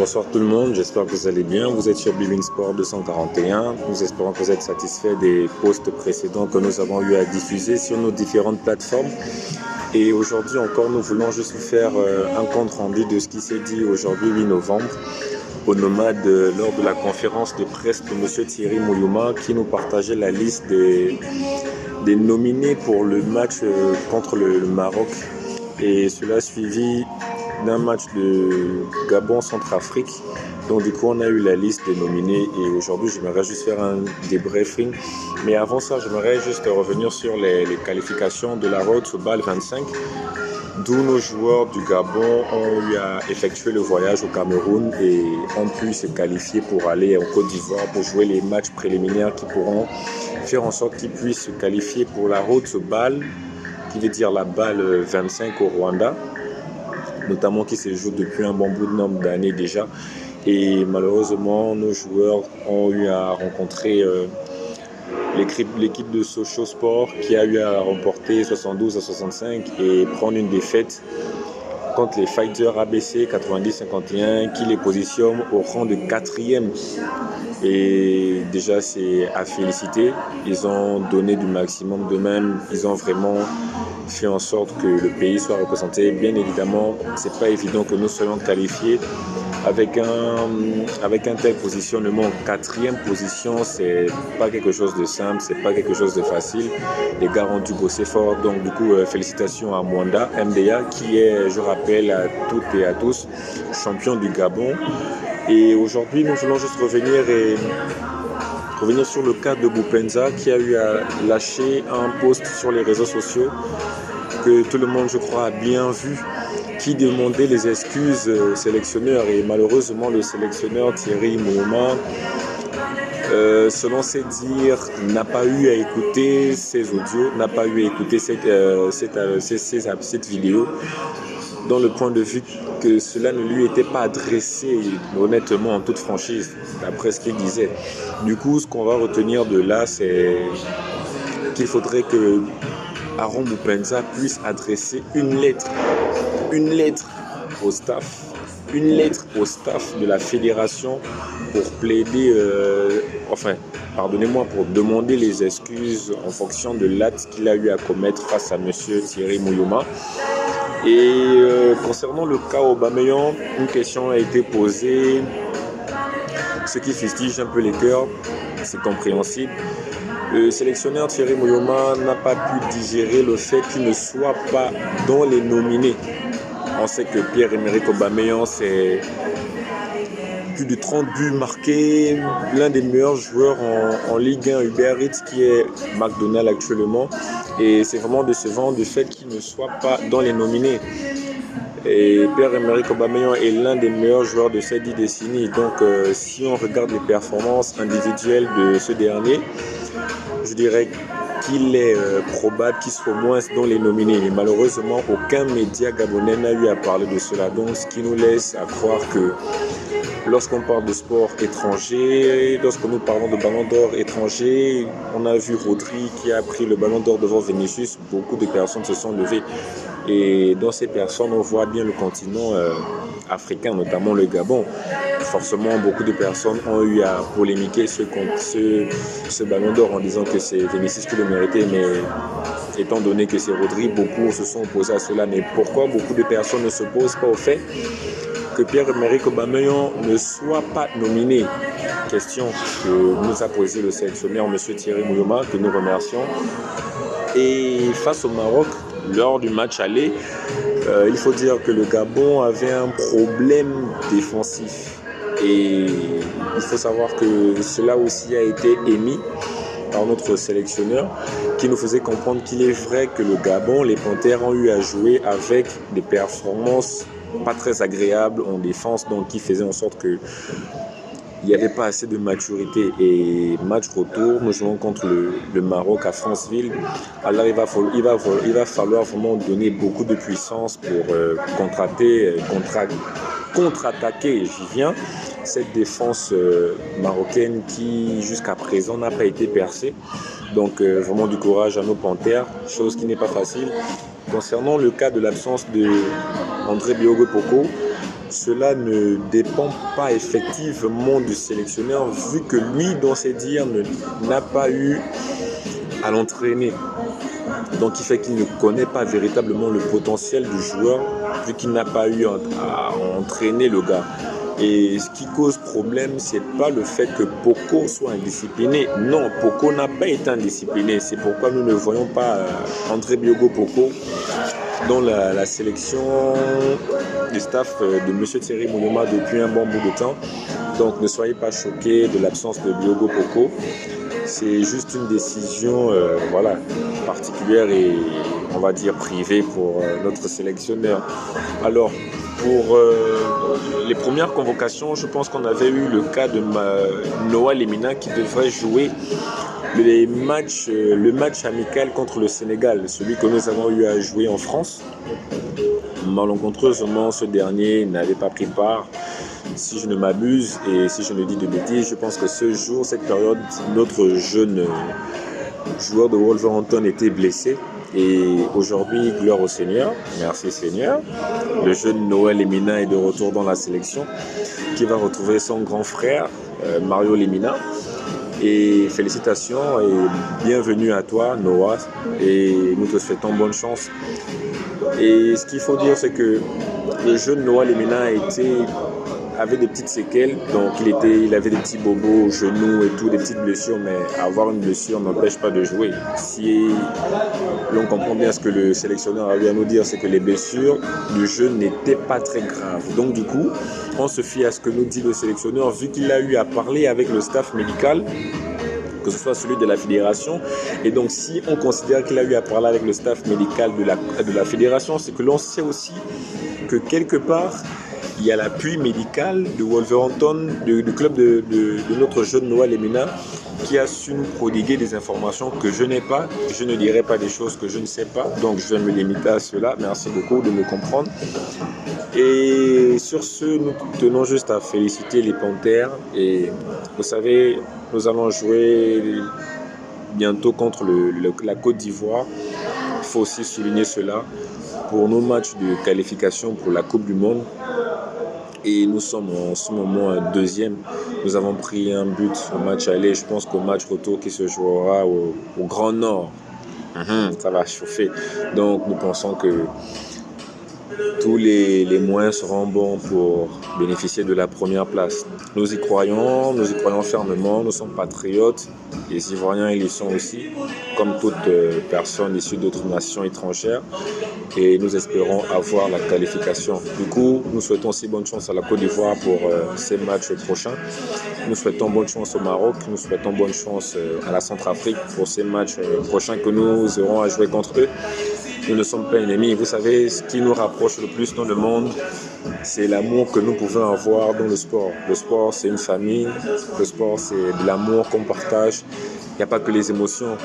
Bonsoir tout le monde, j'espère que vous allez bien. Vous êtes sur Bivin Sport 241. Nous espérons que vous êtes satisfaits des posts précédents que nous avons eu à diffuser sur nos différentes plateformes. Et aujourd'hui encore, nous voulons juste vous faire un compte rendu de ce qui s'est dit aujourd'hui 8 novembre au Nomade lors de la conférence de presse de M. Thierry Mouyouma qui nous partageait la liste des nominés pour le match contre le Maroc. Et cela suivi d'un match de Gabon-Centrafrique. Donc du coup, on a eu la liste des nominés et aujourd'hui, j'aimerais juste faire un débriefing. Mais avant ça, j'aimerais juste revenir sur les qualifications de la Road to BAL 25, d'où nos joueurs du Gabon ont eu à effectuer le voyage au Cameroun et ont pu se qualifier pour aller en Côte d'Ivoire pour jouer les matchs préliminaires qui pourront faire en sorte qu'ils puissent se qualifier pour la Road to BAL, qui veut dire la BAL 25 au Rwanda, notamment qui se joue depuis un bon bout de nombre d'années déjà. Et malheureusement, nos joueurs ont eu à rencontrer l'équipe de Sochaux Sport qui a eu à remporter 72-65 et prendre une défaite contre les Fighters ABC 90-51 qui les positionne au rang de 4e. Et déjà, c'est à féliciter. Ils ont donné du maximum d'eux-mêmes. Ils ont vraiment fait en sorte que le pays soit représenté. Bien évidemment, c'est pas évident que nous soyons qualifiés avec un tel positionnement. 4e position, c'est pas quelque chose de simple, c'est pas quelque chose de facile. Les gars ont dû bosser fort. Donc du coup, félicitations à Mwanda MDA qui est, je rappelle à toutes et à tous, champion du Gabon. Et aujourd'hui, nous voulons juste revenir sur le cas de Boupenza qui a eu à lâcher un post sur les réseaux sociaux que tout le monde, je crois, a bien vu, qui demandait les excuses au sélectionneur. Et malheureusement, le sélectionneur Thierry Mouyouma, selon ses dires, n'a pas eu à écouter ces audios, n'a pas eu à écouter cette vidéo, dans le point de vue que cela ne lui était pas adressé, honnêtement, en toute franchise, d'après ce qu'il disait. Du coup, ce qu'on va retenir de là, c'est qu'il faudrait que Aaron Boupenza puisse adresser une lettre au staff de la fédération pour plaider, pour demander les excuses en fonction de l'acte qu'il a eu à commettre face à M. Thierry Mouyouma. Et concernant le cas Aubameyang, une question a été posée, ce qui fustige un peu les cœurs, c'est compréhensible. Le sélectionneur Thierry Mouyouma n'a pas pu digérer le fait qu'il ne soit pas dans les nominés. On sait que Pierre-Emerick Aubameyang, c'est plus de 30 buts marqués, l'un des meilleurs joueurs en Ligue 1 Uber Eats qui est McDonald's actuellement. Et c'est vraiment décevant du fait qu'il ne soit pas dans les nominés. Et Pierre-Emerick Aubameyang est l'un des meilleurs joueurs de ces 10 décennies. Donc si on regarde les performances individuelles de ce dernier, je dirais qu'il est probable qu'il soit moins dans les nominés. Mais malheureusement, aucun média gabonais n'a eu à parler de cela. Donc ce qui nous laisse à croire que lorsqu'on parle de sport étranger, lorsque nous parlons de ballon d'or étranger, on a vu Rodri qui a pris le ballon d'or devant Vinicius. Beaucoup de personnes se sont levées. Et dans ces personnes, on voit bien le continent africain, notamment le Gabon. Forcément, beaucoup de personnes ont eu à polémiquer ce ballon d'or en disant que c'est Vinicius qui le méritait. Mais étant donné que c'est Rodri, beaucoup se sont opposés à cela. Mais pourquoi beaucoup de personnes ne s'opposent pas au fait que Pierre-Emerick Aubameyang ne soit pas nominé? Question que nous a posée le sélectionneur M. Thierry Mouyouma, que nous remercions. Et face au Maroc, lors du match aller, il faut dire que le Gabon avait un problème défensif. Et il faut savoir que cela aussi a été émis par notre sélectionneur qui nous faisait comprendre qu'il est vrai que le Gabon, les Panthères ont eu à jouer avec des performances pas très agréables en défense, donc qui faisait en sorte que il n'y avait pas assez de maturité. Et match retour, nous jouons contre le Maroc à Franceville. Alors il va falloir vraiment donner beaucoup de puissance pour contre-attaquer, j'y viens, cette défense marocaine qui jusqu'à présent n'a pas été percée. Donc vraiment du courage à nos Panthères, chose qui n'est pas facile. Concernant le cas de l'absence de André Biogopoko, cela ne dépend pas effectivement du sélectionneur, vu que lui, dans ses dires, n'a pas eu à l'entraîner. Donc, il fait qu'il ne connaît pas véritablement le potentiel du joueur, vu qu'il n'a pas eu à entraîner le gars. Et ce qui cause problème, c'est pas le fait que Poko soit indiscipliné. Non, Poko n'a pas été indiscipliné. C'est pourquoi nous ne voyons pas André Biogo Poko dans la sélection du staff de M. Thierry Mouyoma depuis un bon bout de temps. Donc ne soyez pas choqués de l'absence de Biogo Poko. C'est juste une décision particulière et on va dire privée pour notre sélectionneur. Alors, pour les premières convocations, je pense qu'on avait eu le cas de Noah Lemina qui devrait jouer le match amical contre le Sénégal, celui que nous avons eu à jouer en France. Malencontreusement, ce dernier n'avait pas pris part, si je ne m'abuse et si je ne dis de bêtises. Je pense que ce jour, cette période, notre jeune joueur de Wolverhampton était blessé. Et aujourd'hui, gloire au Seigneur, merci Seigneur, le jeune Noël Lemina est de retour dans la sélection, qui va retrouver son grand frère Mario Lemina. Et félicitations et bienvenue à toi Noah, et nous te souhaitons bonne chance. Et ce qu'il faut dire, c'est que le jeune Noah Lemina avait des petites séquelles, donc il avait des petits bobos aux genoux et tout, des petites blessures, mais avoir une blessure n'empêche pas de jouer. Si l'on comprend bien ce que le sélectionneur a eu à nous dire, c'est que les blessures du jeune n'étaient pas très graves. Donc du coup, on se fie à ce que nous dit le sélectionneur, vu qu'il a eu à parler avec le staff médical, que ce soit celui de la fédération. Et donc si on considère qu'il a eu à parler avec le staff médical de la fédération, c'est que l'on sait aussi que quelque part, il y a l'appui médical de Wolverhampton, du club de notre jeune Noah Lemina, qui a su nous prodiguer des informations que je n'ai pas. Je ne dirai pas des choses que je ne sais pas, donc je vais me limiter à cela. Merci beaucoup de me comprendre. Et sur ce, nous tenons juste à féliciter les Panthères. Et vous savez, nous allons jouer bientôt contre la Côte d'Ivoire. Il faut aussi souligner cela pour nos matchs de qualification pour la Coupe du Monde. Et nous sommes en ce moment deuxième. Nous avons pris un but au match aller. Je pense qu'au match retour qui se jouera au Grand Nord, ça va chauffer. Donc nous pensons que tous les moyens seront bons pour bénéficier de la première place. Nous y croyons fermement, nous sommes patriotes. Les Ivoiriens, ils y sont aussi, comme toute personne issue d'autres nations étrangères. Et nous espérons avoir la qualification. Du coup, nous souhaitons aussi bonne chance à la Côte d'Ivoire pour ces matchs prochains. Nous souhaitons bonne chance au Maroc. Nous souhaitons bonne chance à la Centrafrique pour ces matchs prochains que nous aurons à jouer contre eux. Nous ne sommes pas ennemis. Vous savez, ce qui nous rapproche le plus dans le monde, c'est l'amour que nous pouvons avoir dans le sport. Le sport, c'est une famille. Le sport, c'est de l'amour qu'on partage. Il n'y a pas que les émotions.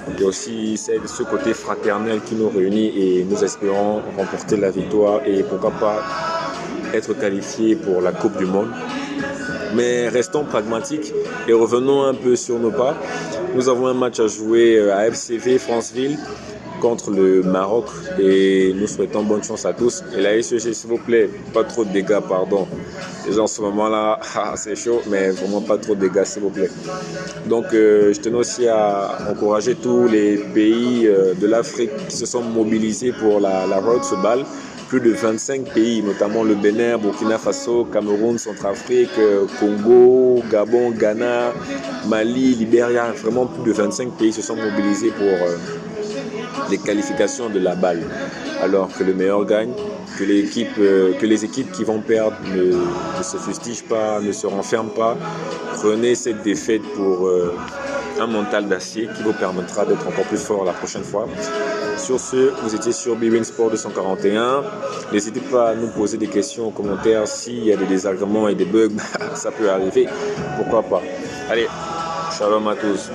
Il y a aussi ce côté fraternel qui nous réunit et nous espérons remporter la victoire et pourquoi pas être qualifiés pour la Coupe du Monde. Mais restons pragmatiques et revenons un peu sur nos pas. Nous avons un match à jouer à FCV Franceville contre le Maroc et nous souhaitons bonne chance à tous. Et la SEG, s'il vous plaît, pas trop de dégâts, pardon. Déjà en ce moment-là, c'est chaud, mais vraiment pas trop de dégâts, s'il vous plaît. Donc je tenais aussi à encourager tous les pays de l'Afrique qui se sont mobilisés pour la Road to Bâle. Plus de 25 pays, notamment le Bénin, Burkina Faso, Cameroun, Centrafrique, Congo, Gabon, Ghana, Mali, Libéria. Vraiment plus de 25 pays se sont mobilisés pour les qualifications de la balle. Alors que le meilleur gagne, que les équipes qui vont perdre ne se fustigent pas, ne se renferment pas. Prenez cette défaite pour un mental d'acier qui vous permettra d'être encore plus fort la prochaine fois. Sur ce, vous étiez sur BeIN Sport 241. N'hésitez pas à nous poser des questions en commentaire. S'il y a des désagréments et des bugs, ça peut arriver. Pourquoi pas. Allez, shalom à tous.